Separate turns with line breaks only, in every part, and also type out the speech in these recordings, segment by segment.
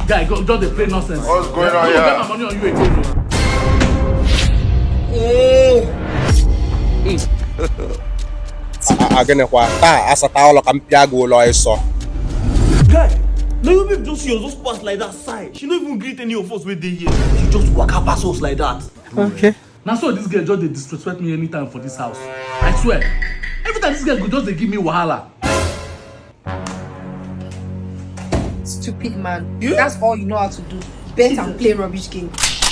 Guy, just the play nonsense.
What's going on here?
Get my money on you again.
Again, what? As a towel, I'm Piago, lawyer, so.
Guy, now you babe just see us just pass like that side. She don't even greet any of us with the here. She just walk her past us like that.
Okay.
Now so this girl just they disrespect me anytime for this house. I swear. Every time this girl go just they give me wahala.
Stupid man. Yeah? That's all you know how to do. Bet and play rubbish game.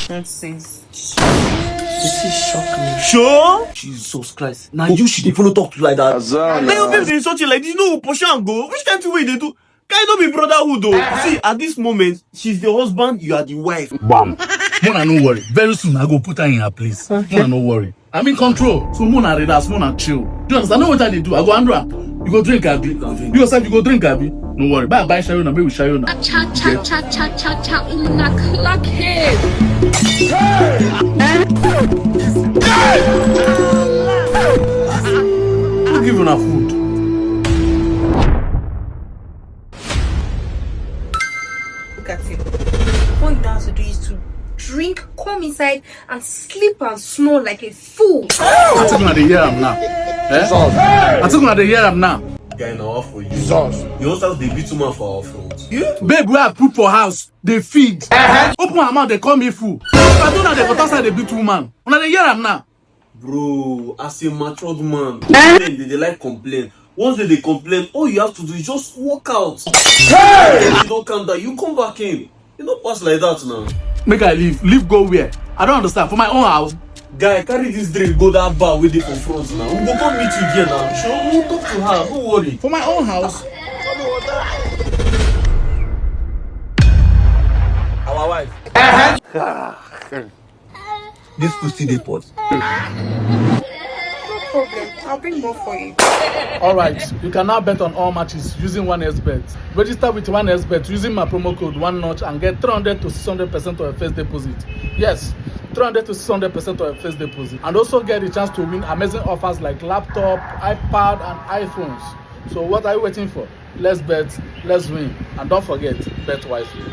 Nonsense.
This is shock me. Sure? Jesus Christ. Now you should follow talk to like that. Now you babe insult you like this. No, push and go. Which kind of way they do? Can not be brotherhood though? See, at this moment, she's the husband, you are the wife.
Bam. Mona, no worry. Very soon I go put her in her place. Okay. Mona, no worry. I'm in control. So Mona relax, Mona chill. Do you understand? I know what I do. I go under. You go drink, Abby. You yourself, you go drink, Abby. No worry. Bye, Sharon. Maybe we Sharon.
Cha una clockhead.
Who give you food?
Look at him. What he has to do is to drink, come inside, and sleep and snore like a fool.
I think I hear him now. I think I hear him now.
Guy, now off for you.
Jesus.
You also have the big man for our front.
Yeah? Babe, we are put for house. They feed. Open my mouth, they call me fool. If I don't know they got outside the big woman. When I hear him now.
Bro, as a matured man, they like complain. Once they complain, all you have to do is just walk out. Hey! You don't calm down, you come back in. You don't pass like that now.
Make I leave. Leave go where? I don't understand. For my own house.
Guy, carry this drink, go that bar with it for front now. We go come meet you again now. Sure, we'll talk to her, don't worry.
For my own house.
Our wife. This pussy they pot.
No problem. I'll bring more for you.
Alright, you can now bet on all matches using 1xbet. Register with 1xbet using my promo code 1notch and get 300 to 600% of your first deposit. Yes, 300 to 600% of your first deposit. And also get the chance to win amazing offers like laptop, iPad and iPhones. So what are you waiting for? Let's bet, let's win, and don't forget, bet wisely.